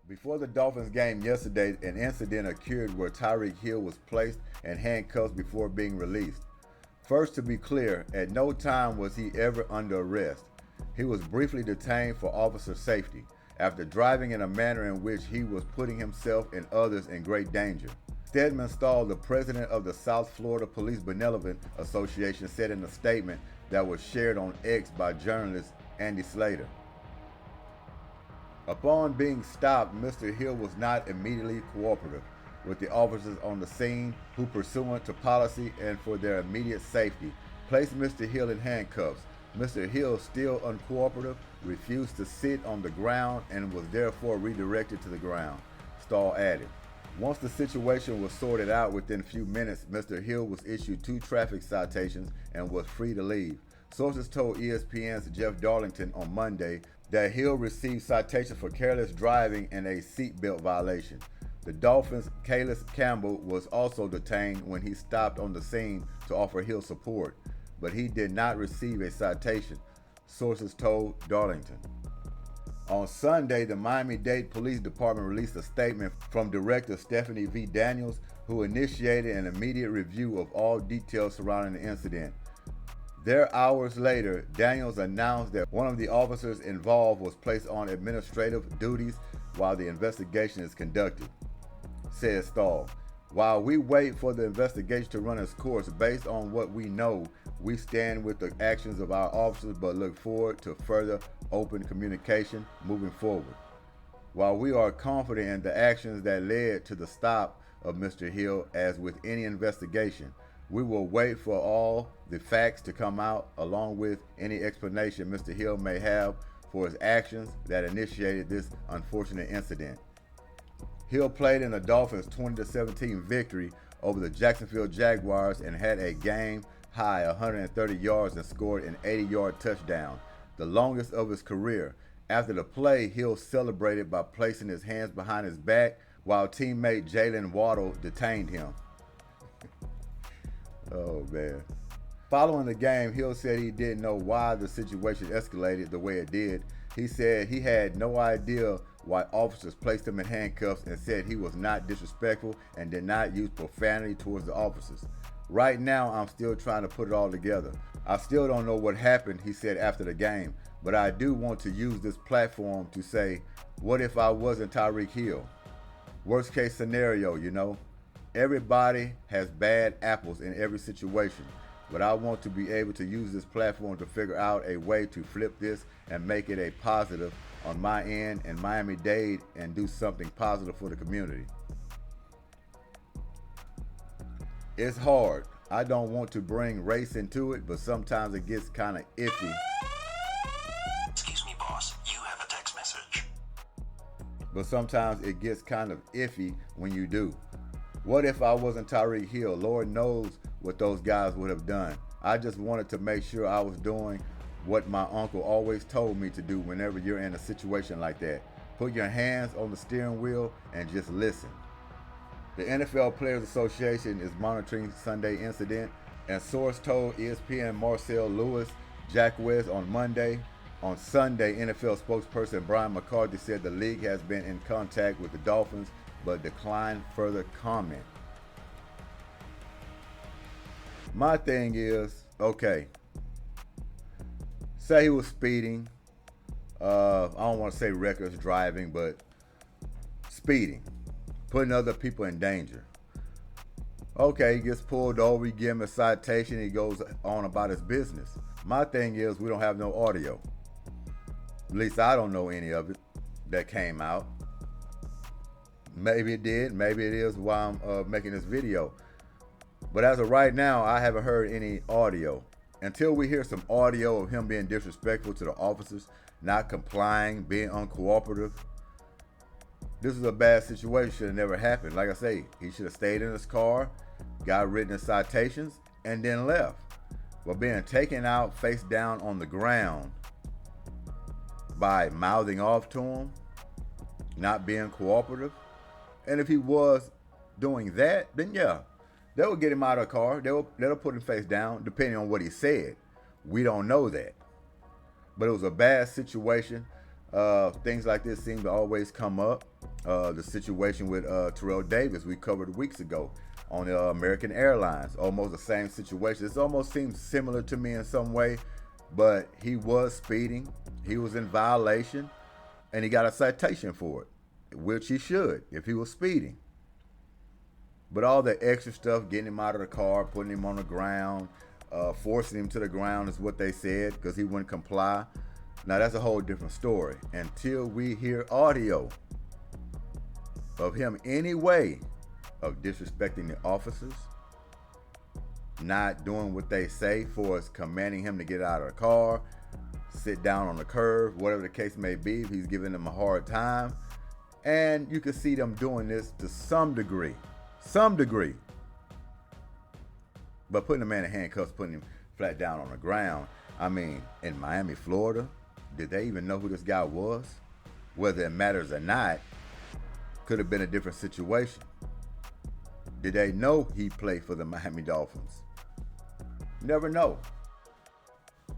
Before the Dolphins game yesterday, an incident occurred where Tyreek Hill was placed in handcuffs before being released. First, to be clear, at no time was he ever under arrest. He was briefly detained for officer safety after driving in a manner in which he was putting himself and others in great danger. Stedman Stahl, the president of the South Florida Police Benevolent Association, said in a statement that was shared on X by journalist Andy Slater. Upon being stopped, Mr. Hill was not immediately cooperative with the officers on the scene, who, pursuant to policy and for their immediate safety, placed Mr. Hill in handcuffs. Mr. Hill, still uncooperative, refused to sit on the ground and was therefore redirected to the ground, Stahl added. Once the situation was sorted out within a few minutes, Mr. Hill was issued 2 traffic citations and was free to leave. Sources told ESPN's Jeff Darlington on Monday that Hill received citations for careless driving and a seatbelt violation. The Dolphins' Calais Campbell was also detained when he stopped on the scene to offer Hill support, but he did not receive a citation, sources told Darlington. On Sunday, the Miami-Dade Police Department released a statement from Director Stephanie V. Daniels, who initiated an immediate review of all details surrounding the incident. There, hours later, Daniels announced that one of the officers involved was placed on administrative duties while the investigation is conducted, said Stahl. While we wait for the investigation to run its course based on what we know, we stand with the actions of our officers but look forward to further open communication moving forward. While we are confident in the actions that led to the stop of Mr. Hill, as with any investigation, we will wait for all the facts to come out, along with any explanation Mr. Hill may have for his actions that initiated this unfortunate incident. Hill played in the Dolphins' 20-17 victory over the Jacksonville Jaguars and had a game-high 130 yards and scored an 80-yard touchdown, the longest of his career. After the play, Hill celebrated by placing his hands behind his back while teammate Jalen Waddle detained him. Oh, man. Following the game, Hill said he didn't know why the situation escalated the way it did. He said he had no idea why officers placed him in handcuffs and said he was not disrespectful and did not use profanity towards the officers. Right now, I'm still trying to put it all together. I still don't know what happened, he said after the game, but I do want to use this platform to say, what if I wasn't Tyreek Hill? Worst case scenario, you know? Everybody has bad apples in every situation, but I want to be able to use this platform to figure out a way to flip this and make it a positive on my end and Miami-Dade and do something positive for the community. It's hard. I don't want to bring race into it, but sometimes it gets kind of iffy. Excuse me, boss. You have a text message. But sometimes it gets kind of iffy when you do. What if I wasn't Tyreek Hill? Lord knows what those guys would have done. I just wanted to make sure I was doing what my uncle always told me to do whenever you're in a situation like that. Put your hands on the steering wheel and just listen. The NFL Players Association is monitoring Sunday incident, and source told ESPN Marcel Lewis Jaguars on Monday. On Sunday, NFL spokesperson Brian McCarthy said the league has been in contact with the Dolphins but declined further comment. My thing is, okay, say he was speeding. I don't want to say reckless driving, but speeding, putting other people in danger. Okay, he gets pulled over, you give him a citation, he goes on about his business. My thing is, we don't have no audio. At least I don't know any of it that came out. Maybe it did, maybe it is while I'm making this video. But as of right now, I haven't heard any audio. Until we hear some audio of him being disrespectful to the officers, not complying, being uncooperative, this is a bad situation. Should have never happened. Like I say, he should have stayed in his car, got written citations, and then left. But being taken out face down on the ground by mouthing off to him, not being cooperative, and if he was doing that, then yeah, they will get him out of the car. They'll put him face down, depending on what he said. We don't know that. But it was a bad situation. things like this seem to always come up. The situation with Terrell Davis we covered weeks ago on the American Airlines. Almost the same situation. This almost seems similar to me in some way, but he was speeding. He was in violation, and he got a citation for it, which he should if he was speeding. But all the extra stuff, getting him out of the car, putting him on the ground, forcing him to the ground is what they said because he wouldn't comply. Now, that's a whole different story. Until we hear audio of him any way of disrespecting the officers, not doing what they say for us, commanding him to get out of the car, sit down on the curb, whatever the case may be, if he's giving them a hard time. And you can see them doing this to some degree. But putting a man in handcuffs, putting him flat down on the ground, I mean, in Miami, Florida, did they even know who this guy was? Whether it matters or not, could have been a different situation. Did they know he played for the Miami Dolphins? Never know.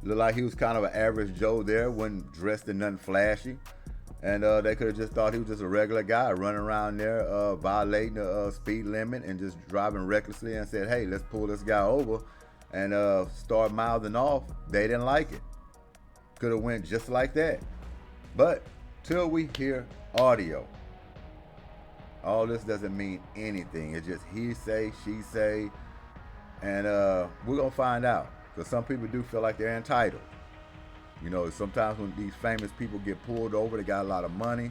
Looked like he was kind of an average Joe there, wasn't dressed in nothing flashy. And they could have just thought he was just a regular guy running around there, violating the speed limit and just driving recklessly, and said, hey, let's pull this guy over and start mouthing off. They didn't like it. Could have went just like that. But till we hear audio, all this doesn't mean anything. It's just he say, she say, and we're going to find out. Because some people do feel like they're entitled. You know, sometimes when these famous people get pulled over, they got a lot of money.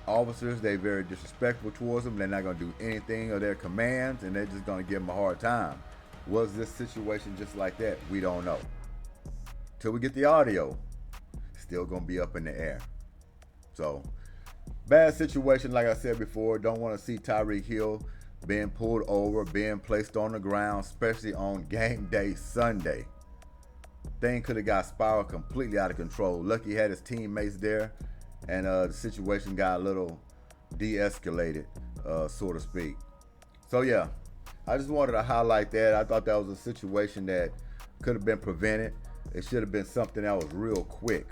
Officers, they're very disrespectful towards them. They're not going to do anything of their commands, and they're just going to give them a hard time. Was this situation just like that? We don't know. Till we get the audio, still going to be up in the air. So, bad situation, like I said before. Don't want to see Tyreek Hill being pulled over, being placed on the ground, especially on game day Sunday. Thing could have got spiraled completely out of control. Lucky he had his teammates there, and the situation got a little de-escalated, so to speak. So yeah, I just wanted to highlight that. I thought that was a situation that could have been prevented. It should have been something that was real quick.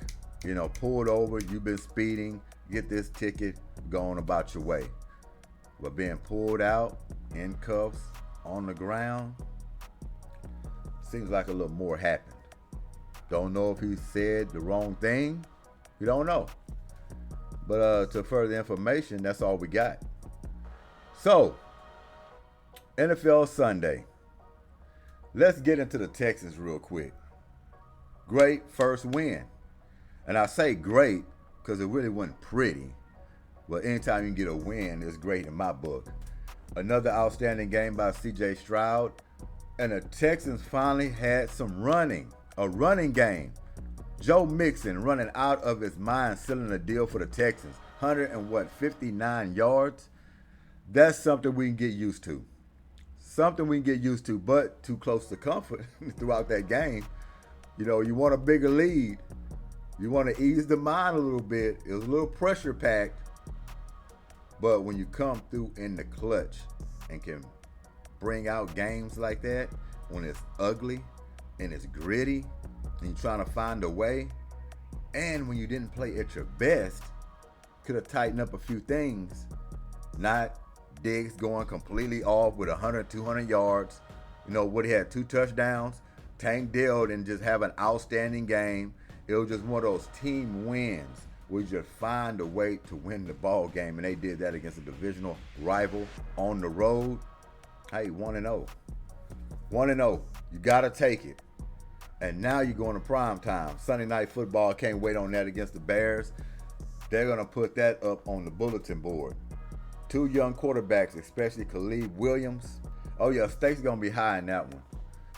You know, pulled over, you've been speeding, get this ticket, go on about your way. But being pulled out, in cuffs, on the ground, seems like a little more happened. Don't know if he said the wrong thing. We don't know. But to further information, that's all we got. So, NFL Sunday. Let's get into the Texans real quick. Great first win. And I say great because it really wasn't pretty. But anytime you can get a win, it's great in my book. Another outstanding game by C.J. Stroud. And the Texans finally had some running. A running game. Joe Mixon running out of his mind, sealing a deal for the Texans. 59 yards. That's something we can get used to. But too close to comfort throughout that game. You know, you want a bigger lead. You want to ease the mind a little bit. It was a little pressure packed. But when you come through in the clutch and can bring out games like that, when it's ugly, and it's gritty, and you're trying to find a way, and when you didn't play at your best, could have tightened up a few things. Not Diggs going completely off with 100, 200 yards. You know, Woody had 2 touchdowns. Tank Dell didn't just have an outstanding game. It was just one of those team wins where you just find a way to win the ball game, and they did that against a divisional rival on the road. Hey, 1-0. 1-0. You got to take it. And now you're going to prime time. Sunday Night Football, can't wait on that against the Bears. They're going to put that up on the bulletin board. 2 young quarterbacks, especially Khalid Williams. Oh, yeah, stakes going to be high in that one.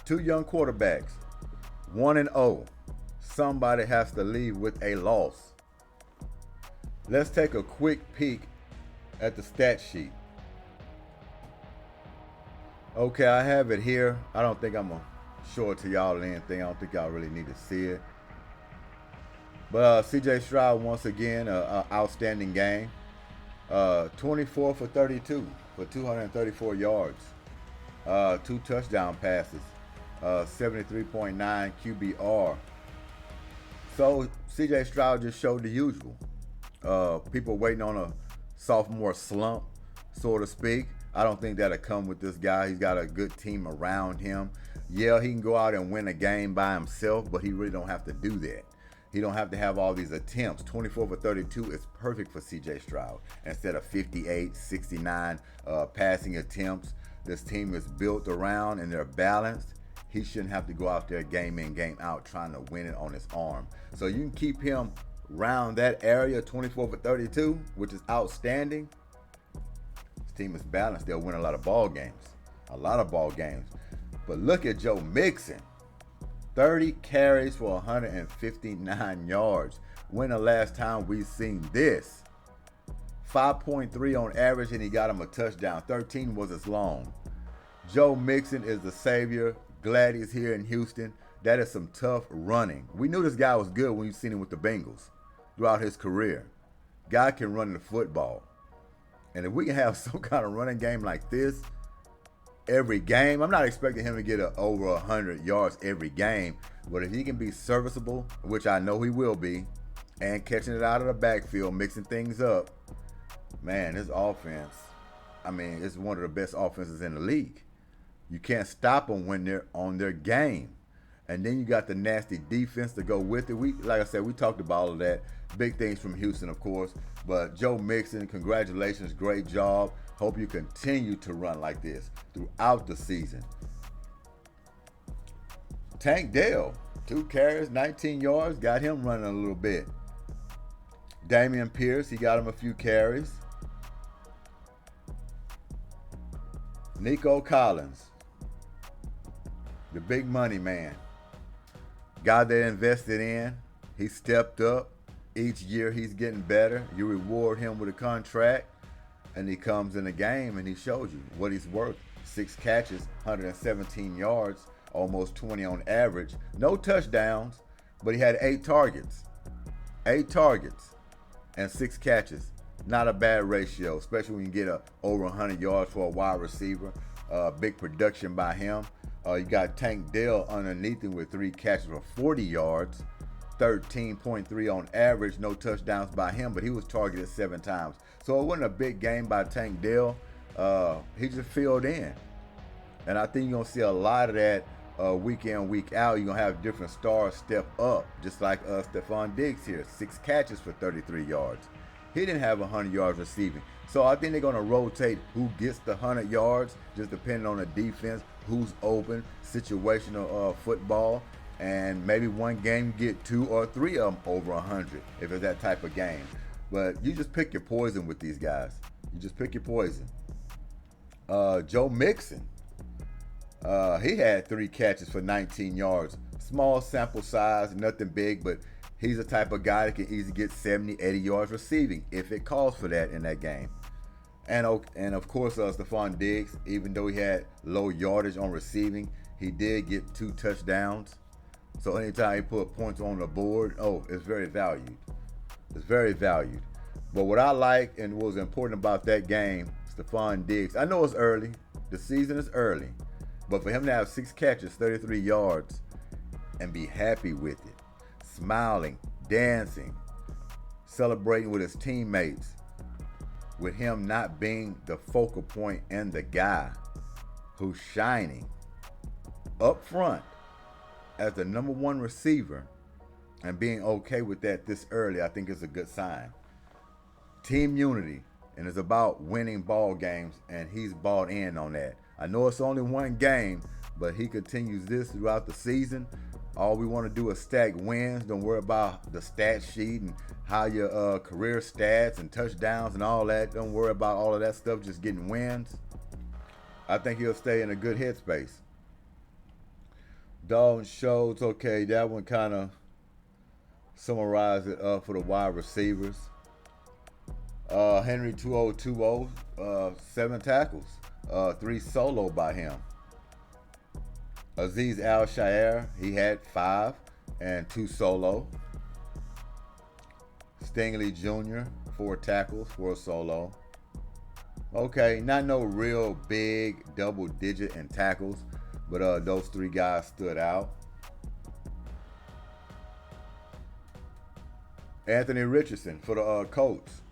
2 young quarterbacks, 1-0. Somebody has to leave with a loss. Let's take a quick peek at the stat sheet. Okay, I have it here. I don't think I'm going to show it to y'all or anything. I don't think y'all really need to see it. But C.J. Stroud, once again, an outstanding game. 24 for 32 for 234 yards. 2 touchdown passes. 73.9 QBR. So CJ Stroud just showed the usual. People waiting on a sophomore slump, so to speak. I don't think that'll come with this guy. He's got a good team around him. Yeah, he can go out and win a game by himself, but he really don't have to do that. He don't have to have all these attempts. 24 for 32 is perfect for CJ Stroud. Instead of 58, 69 passing attempts, this team is built around and they're balanced. He shouldn't have to go out there game in, game out trying to win it on his arm. So you can keep him around that area, 24 for 32, which is outstanding. This team is balanced. They'll win a lot of ball games. A lot of ball games. But look at Joe Mixon. 30 carries for 159 yards. When the last time we seen this? 5.3 on average, and he got him a touchdown. 13 was as long. Joe Mixon is the savior. Glad he's here in Houston. That is some tough running. We knew this guy was good when you seen him with the Bengals throughout his career. Guy can run the football. And if we can have some kind of running game like this every game, I'm not expecting him to get over 100 yards every game. But if he can be serviceable, which I know he will be, and catching it out of the backfield, mixing things up, man, his offense, I mean, it's one of the best offenses in the league. You can't stop them when they're on their game. And then you got the nasty defense to go with it. Like I said, we talked about all of that. Big things from Houston, of course. But Joe Mixon, congratulations. Great job. Hope you continue to run like this throughout the season. Tank Dell, 2 carries, 19 yards. Got him running a little bit. Dameon Pierce, he got him a few carries. Nico Collins, the big money man. Guy they invested in. He stepped up. Each year he's getting better. You reward him with a contract, and he comes in a game and he shows you what he's worth. 6 catches, 117 yards, almost 20 on average. No touchdowns, but he had 8 targets. 8 targets and 6 catches. Not a bad ratio, especially when you get over 100 yards for a wide receiver. Big production by him. You got Tank Dell underneath him with 3 catches for 40 yards. 13.3 on average, no touchdowns by him, but he was targeted 7 times. So it wasn't a big game by Tank Dell. He just filled in. And I think you're going to see a lot of that week in, week out. You're going to have different stars step up, just like Stephon Diggs here. 6 catches for 33 yards. He didn't have 100 yards receiving. So I think they're going to rotate who gets the 100 yards, just depending on the defense, who's open, situational football. And maybe one game get 2 or 3 of them over 100 if it's that type of game. But you just pick your poison with these guys. You just pick your poison. Joe Mixon, he had 3 catches for 19 yards. Small sample size, nothing big, but he's the type of guy that can easily get 70, 80 yards receiving if it calls for that in that game. And of course, Stephon Diggs, even though he had low yardage on receiving, he did get 2 touchdowns. So anytime he put points on the board, it's very valued. It's very valued. But what I like and what was important about that game, Stephon Diggs, I know it's early. The season is early. But for him to have 6 catches, 33 yards, and be happy with it, smiling, dancing, celebrating with his teammates, with him not being the focal point and the guy who's shining up front as the number 1 receiver, and being okay with that this early, I think is a good sign. Team unity, and it's about winning ball games, and he's bought in on that. I know it's only 1 game, but he continues this throughout the season. All we want to do is stack wins. Don't worry about the stat sheet and how your career stats and touchdowns and all that. Don't worry about all of that stuff, just getting wins. I think he'll stay in a good headspace. Dalton Schultz, okay, that one kind of summarized it up for the wide receivers. Henry 2020, 7 tackles, 3 solo by him. Aziz Al-Shaair, he had 5 and 2 solo. Stingley Jr., 4 tackles, 4 solo. Okay, not no real big double-digit in tackles, but those 3 guys stood out. Anthony Richardson for the Colts.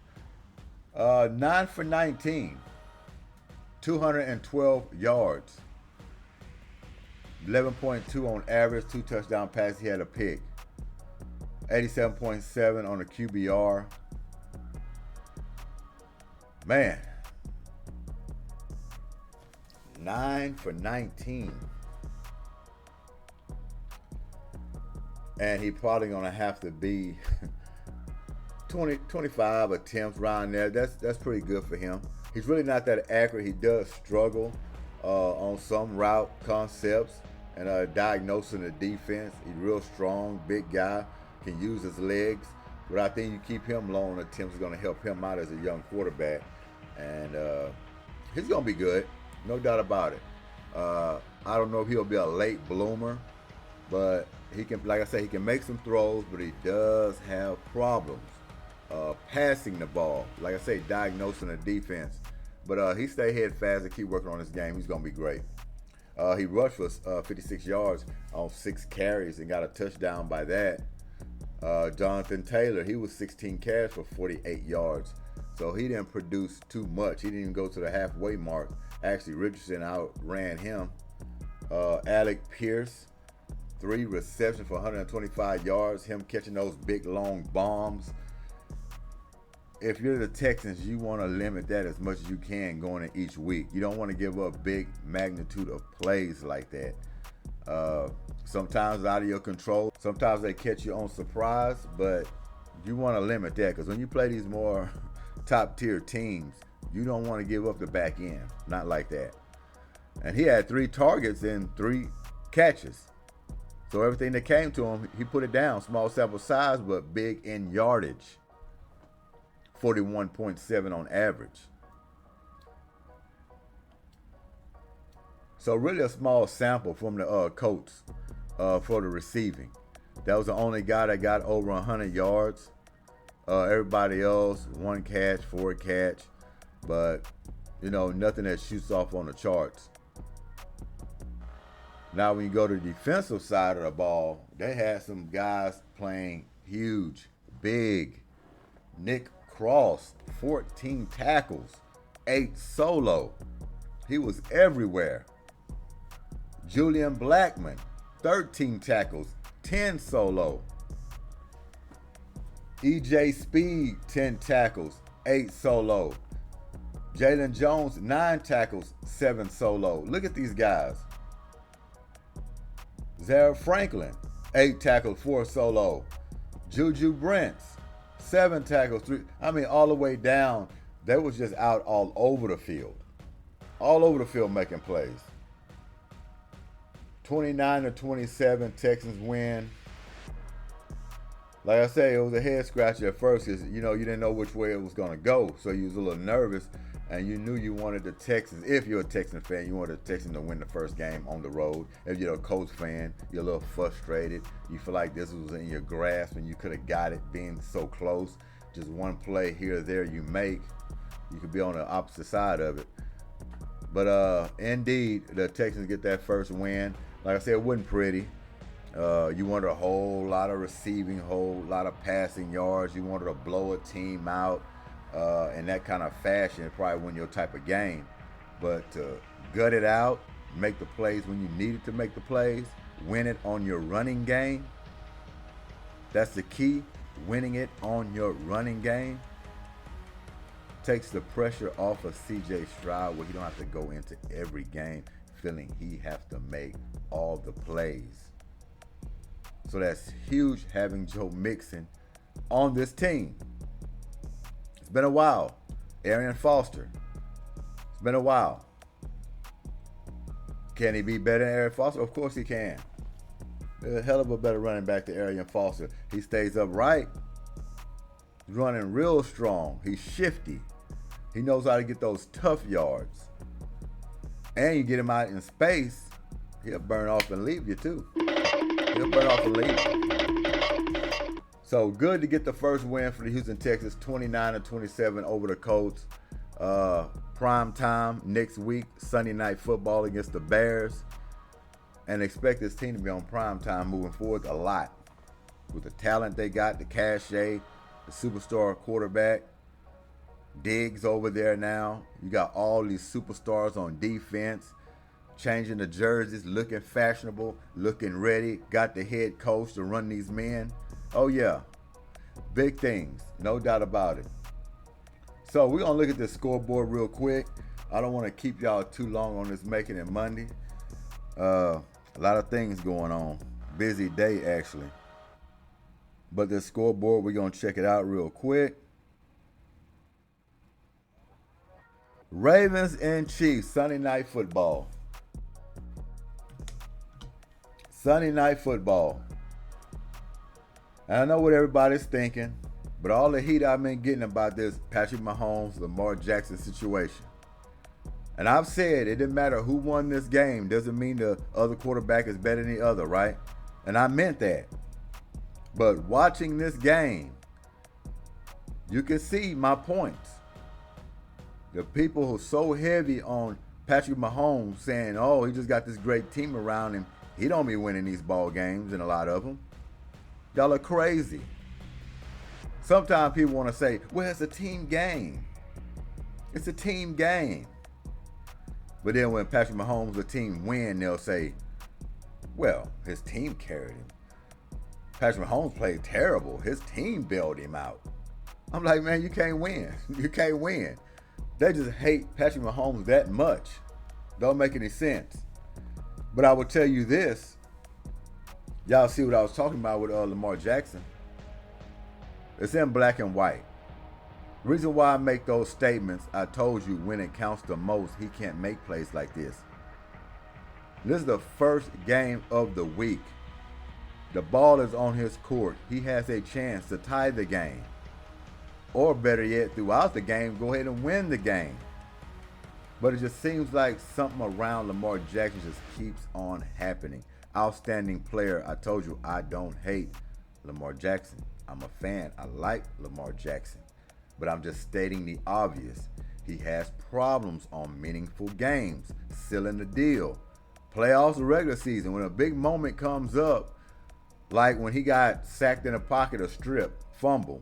9 for 19. 212 yards. 11.2 on average. 2 touchdown passes. He had a pick. 87.7 on the QBR. Man. 9 for 19. And he probably going to have to be 25 attempts around there. That's pretty good for him. He's really not that accurate. He does struggle on some route concepts and diagnosing the defense. He's real strong, big guy, can use his legs. But I think you keep him low on attempts is going to help him out as a young quarterback. And he's going to be good, no doubt about it. I don't know if he'll be a late bloomer, but he can, like I say, he can make some throws, but he does have problems passing the ball. Like I say, diagnosing the defense. But he stay head fast and keep working on his game. He's going to be great. He rushed for 56 yards on 6 carries and got a touchdown by that. Jonathan Taylor, he was 16 carries for 48 yards. So he didn't produce too much. He didn't even go to the halfway mark. Actually, Richardson outran him. Alec Pierce, 3 receptions for 125 yards. Him catching those big, long bombs. If you're the Texans, you want to limit that as much as you can going in each week. You don't want to give up big magnitude of plays like that. Sometimes out of your control. Sometimes they catch you on surprise, but you want to limit that because when you play these more top-tier teams, you don't want to give up the back end. Not like that. And he had 3 targets and 3 catches. So everything that came to him, he put it down. Small sample size, but big in yardage. 41.7 on average. So really a small sample from the Colts for the receiving. That was the only guy that got over 100 yards. Everybody else, 1 catch, 4 catch. But, you know, nothing that shoots off on the charts. Now when you go to the defensive side of the ball, they had some guys playing huge, big. Nick Cross, 14 tackles, 8 solo. He was everywhere. Julian Blackman, 13 tackles, 10 solo. EJ Speed, 10 tackles, 8 solo. Jalen Jones, 9 tackles, 7 solo. Look at these guys. Zaire Franklin, 8 tackles, 4 solo. Juju Brents, 7 tackles, 3. I mean, all the way down. They was just out all over the field. All over the field making plays. 29-27, Texans win. Like I say, it was a head scratcher at first because, you know, you didn't know which way it was going to go. So you was a little nervous and you knew you wanted the Texans. If you're a Texan fan, you wanted the Texans to win the first game on the road. If you're a Colts fan, you're a little frustrated. You feel like this was in your grasp and you could have got it being so close. Just one play here or there you make. You could be on the opposite side of it. But indeed, the Texans get that first win. Like I said, it wasn't pretty. You wanted a whole lot of receiving, whole lot of passing yards. You wanted to blow a team out in that kind of fashion. It probably wasn't your type of game. But to gut it out, make the plays when you needed to make the plays, win it on your running game. That's the key, winning it on your running game. Takes the pressure off of C.J. Stroud where he don't have to go into every game feeling he has to make all the plays. So that's huge having Joe Mixon on this team. It's been a while. Arian Foster. It's been a while. Can he be better than Arian Foster? Of course he can. There's a hell of a better running back than Arian Foster. He stays upright. He's running real strong. He's shifty. He knows how to get those tough yards. And you get him out in space, he'll burn off and leave you too. He'll burn off and leave you. So good to get the first win for the Houston Texans, 29-27 over the Colts. Prime time next week, Sunday Night Football against the Bears. And expect this team to be on prime time moving forward a lot. With the talent they got, the cachet, the superstar quarterback. Diggs over there now. You got all these superstars on defense, changing the jerseys, looking fashionable, looking ready. Got the head coach to run these men. Oh, yeah. Big things. No doubt about it. So we're going to look at the scoreboard real quick. I don't want to keep y'all too long on this Making It Monday. A lot of things going on. Busy day, actually. But the scoreboard, we're going to check it out real quick. Ravens and Chiefs, Sunday Night Football. Sunday Night Football. And I know what everybody's thinking, but all the heat I've been getting about this Patrick Mahomes, Lamar Jackson situation. And I've said it didn't matter who won this game. Doesn't mean the other quarterback is better than the other, right? And I meant that. But watching this game, you can see my points. The people who are so heavy on Patrick Mahomes saying, oh, he just got this great team around him. He don't be winning these ball games, and a lot of them. Y'all are crazy. Sometimes people want to say, well, it's a team game. It's a team game. But then when Patrick Mahomes, the team win, they'll say, well, his team carried him. Patrick Mahomes played terrible. His team bailed him out. I'm like, man, you can't win. You can't win. They just hate Patrick Mahomes that much. Don't make any sense. But I will tell you this. Y'all see what I was talking about with Lamar Jackson. It's in black and white. The reason why I make those statements, I told you when it counts the most, he can't make plays like this. This is the first game of the week. The ball is on his court. He has a chance to tie the game. Or better yet, throughout the game, go ahead and win the game. But it just seems like something around Lamar Jackson just keeps on happening. Outstanding player. I told you I don't hate Lamar Jackson. I'm a fan. I like Lamar Jackson. But I'm just stating the obvious. He has problems on meaningful games, sealing the deal. Playoffs or regular season, when a big moment comes up, like when he got sacked in a pocket or strip, fumble.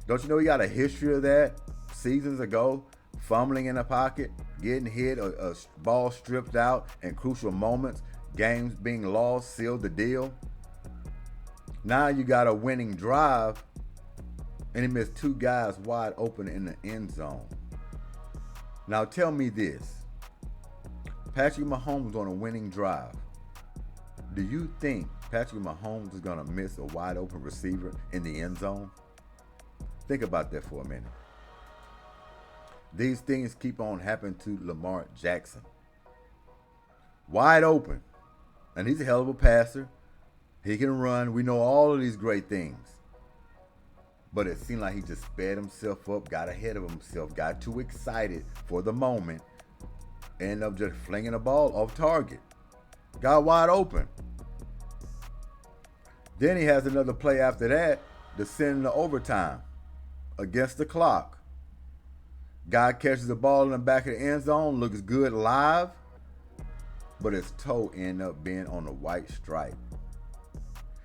Don't you know he got a history of that seasons ago? Fumbling in the pocket, getting hit, a ball stripped out in crucial moments, games being lost, sealed the deal. Now you got a winning drive, and he missed two guys wide open in the end zone. Now tell me this. Patrick Mahomes on a winning drive. Do you think Patrick Mahomes is going to miss a wide open receiver in the end zone? Think about that for a minute. These things keep on happening to Lamar Jackson. Wide open. And he's a hell of a passer. He can run. We know all of these great things. But it seemed like he just sped himself up, got ahead of himself, got too excited for the moment, ended up just flinging the ball off target. Got wide open. Then he has another play after that to send into overtime against the clock. Guy catches the ball in the back of the end zone, looks good live, but his toe ended up being on the white stripe.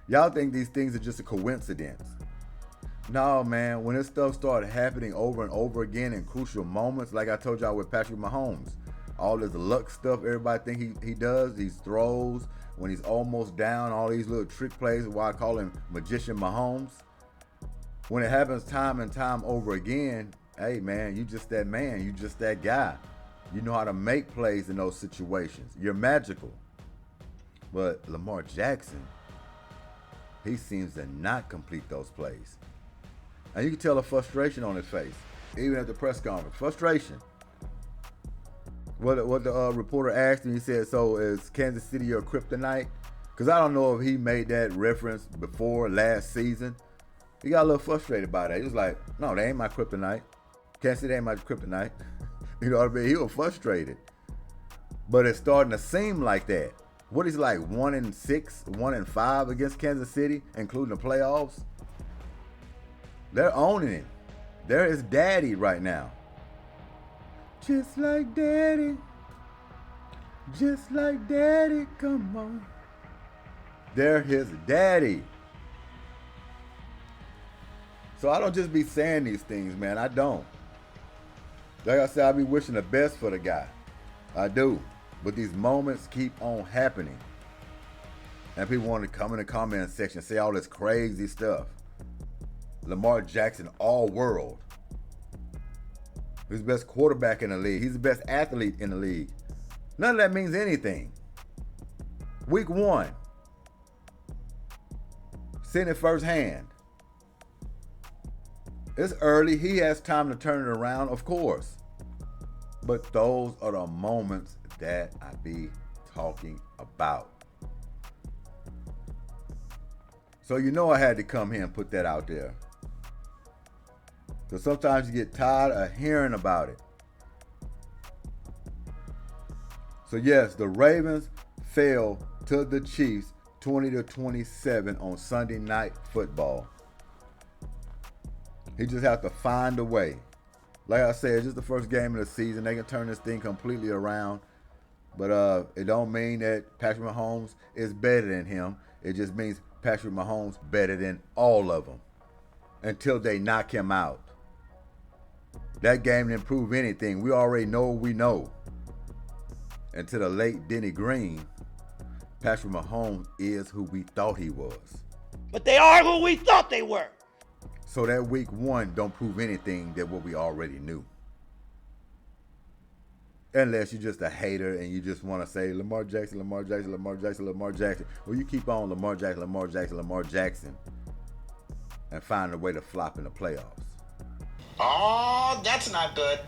Y'all think these things are just a coincidence. No, man, when this stuff started happening over and over again in crucial moments, like I told y'all with Patrick Mahomes, all this luck stuff everybody think he does, these throws, when he's almost down, all these little trick plays, why I call him Magician Mahomes. When it happens time and time over again, hey, man, you just that man. You just that guy. You know how to make plays in those situations. You're magical. But Lamar Jackson, he seems to not complete those plays. And you can tell the frustration on his face, even at the press conference. Frustration. What the reporter asked him, he said, so is Kansas City your kryptonite? Because I don't know if he made that reference before last season. He got a little frustrated by that. He was like, no, they ain't my kryptonite. Kansas City ain't my kryptonite. You know what I mean? He was frustrated. But it's starting to seem like that. What is he like, 1-6, 1-5 against Kansas City, including the playoffs? They're owning it. They're his daddy right now. Just like daddy. Just like daddy, come on. They're his daddy. So I don't just be saying these things, man. I don't. Like I said, I be wishing the best for the guy. I do. But these moments keep on happening. And people want to come in the comment section and say all this crazy stuff. Lamar Jackson, all world. He's the best quarterback in the league. He's the best athlete in the league. None of that means anything. Week 1. Seeing it firsthand. It's early. He has time to turn it around, of course. But those are the moments that I be talking about. So you know I had to come here and put that out there. Because sometimes you get tired of hearing about it. So yes, the Ravens fell to the Chiefs 20-27 on Sunday Night Football. He just have to find a way. Like I said, it's just the first game of the season. They can turn this thing completely around. But it don't mean that Patrick Mahomes is better than him. It just means Patrick Mahomes better than all of them. Until they knock him out. That game didn't prove anything. We already know what we know. Until the late Denny Green, Patrick Mahomes is who we thought he was. But they are who we thought they were. So that week 1 don't prove anything that what we already knew. Unless you're just a hater and you just want to say Lamar Jackson, Lamar Jackson, Lamar Jackson, Lamar Jackson. Well, you keep on Lamar Jackson, Lamar Jackson, Lamar Jackson and find a way to flop in the playoffs. Oh, that's not good.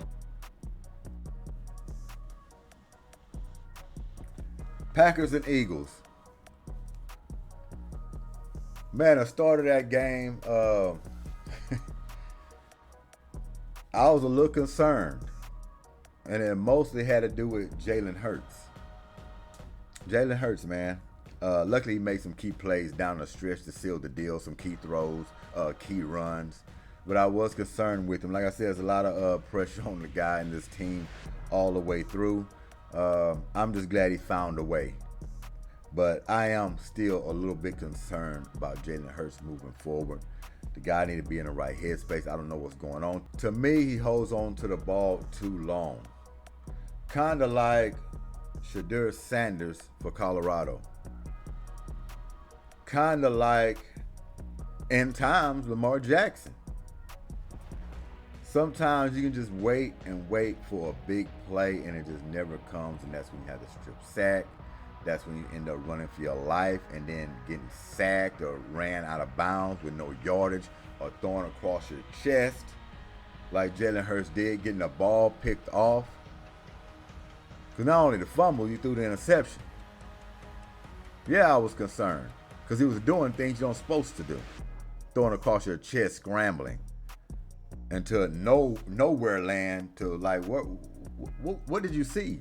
Packers and Eagles. Man, I started that game. I was a little concerned. And it mostly had to do with Jalen Hurts. Jalen Hurts, man. Luckily, he made some key plays down the stretch to seal the deal. Some key throws, key runs. But I was concerned with him. Like I said, there's a lot of pressure on the guy and this team all the way through. I'm just glad he found a way. But I am still a little bit concerned about Jalen Hurts moving forward. The guy need to be in the right headspace. I don't know what's going on. To me, he holds on to the ball too long. Kind of like Shadur Sanders for Colorado. Kind of like, in times, Lamar Jackson. Sometimes you can just wait and wait for a big play and it just never comes, and that's when you have the strip sack. That's when you end up running for your life and then getting sacked or ran out of bounds with no yardage or thrown across your chest like Jalen Hurts did, getting the ball picked off. Because not only the fumble, you threw the interception. Yeah, I was concerned because he was doing things you're not supposed to do. Throwing across your chest, scrambling into nowhere land to like, what did you see?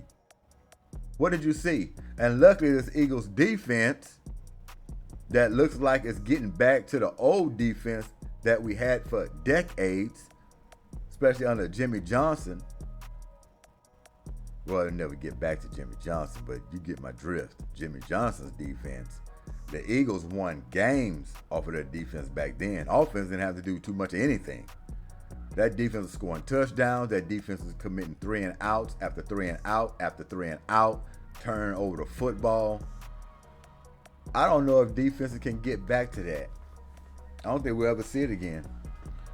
What did you see? And luckily, this Eagles defense that looks like it's getting back to the old defense that we had for decades, especially under Jimmy Johnson. Well, it'll never get back to Jimmy Johnson, but you get my drift. Jimmy Johnson's defense. The Eagles won games off of their defense back then. Offense didn't have to do too much of anything. That defense was scoring touchdowns. That defense was committing 3 and outs after 3 and out after 3 and out, turning over the football. I don't know if defenses can get back to that. I don't think we'll ever see it again.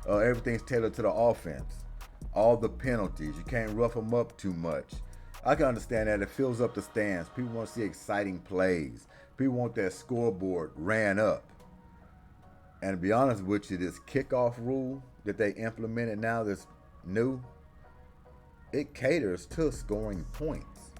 Everything's tailored to the offense. All the penalties. You can't rough them up too much. I can understand that. It fills up the stands. People want to see exciting plays. People want that scoreboard ran up. And to be honest with you, this kickoff rule that they implemented now, this new, it caters to scoring points.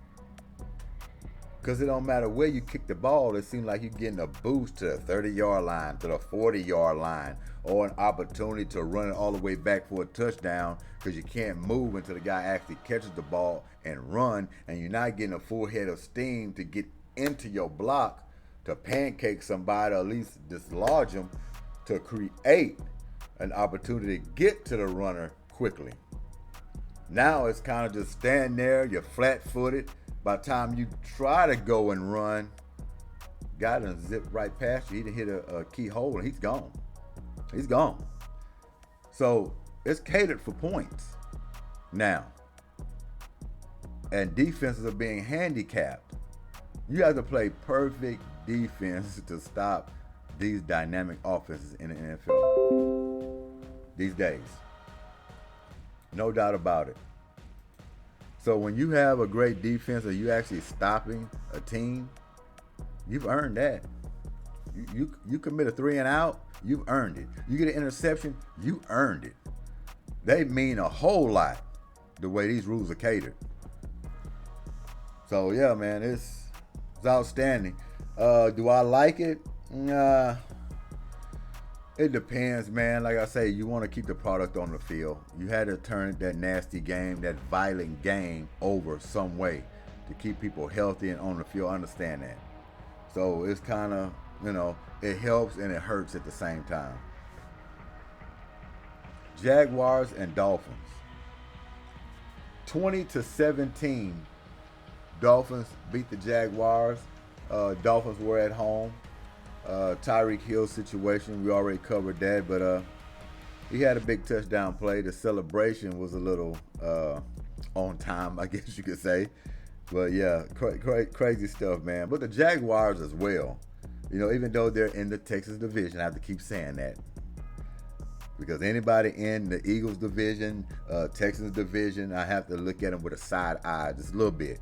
Because it don't matter where you kick the ball, it seems like you're getting a boost to the 30-yard line, to the 40-yard line, or an opportunity to run it all the way back for a touchdown because you can't move until the guy actually catches the ball and run, and you're not getting a full head of steam to get into your block to pancake somebody or at least dislodge them to create an opportunity to get to the runner quickly. Now it's kind of just stand there, you're flat-footed. By the time you try to go and run, guy done zip right past you. He done hit a key hole and he's gone. He's gone. So it's catered for points now. And defenses are being handicapped. You have to play perfect defense to stop these dynamic offenses in the NFL these days. No doubt about it. So when you have a great defense or you actually stopping a team, you've earned that. You commit a 3 and out, you've earned it. You get an interception, you earned it. They mean a whole lot the way these rules are catered. So yeah, man, it's outstanding. Do I like it? It depends, man. Like I say, you want to keep the product on the field. You had to turn that nasty game, that violent game over some way to keep people healthy and on the field. I understand that. So it's kind of, it helps and it hurts at the same time. Jaguars and Dolphins. 20-17. Dolphins beat the Jaguars. Dolphins were at home. Tyreek Hill situation, we already covered that, but he had a big touchdown play. The celebration was a little on time, I guess you could say. But yeah, crazy stuff, man. But the Jaguars as well. Even though they're in the Texas division, I have to keep saying that. Because anybody in the Eagles division, Texans division, I have to look at them with a side eye just a little bit.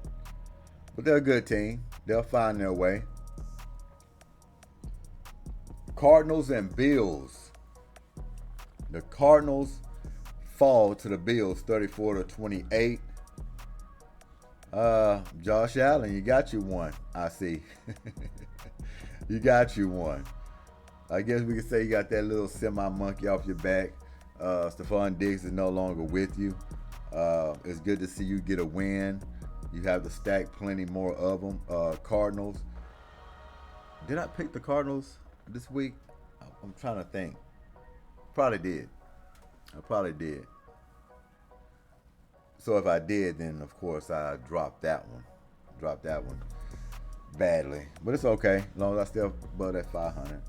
But they're a good team. They'll find their way. Cardinals and Bills. The Cardinals fall to the Bills 34-28. Josh Allen, you got you one. I see. You got you one. I guess we could say you got that little semi-monkey off your back. Stephon Diggs is no longer with you. It's good to see you get a win. You have to stack plenty more of them. Cardinals. Did I pick the Cardinals this week? I'm trying to think. Probably did. I probably did. So if I did, then of course I dropped that one. Badly. But it's okay. As long as I still above that 500.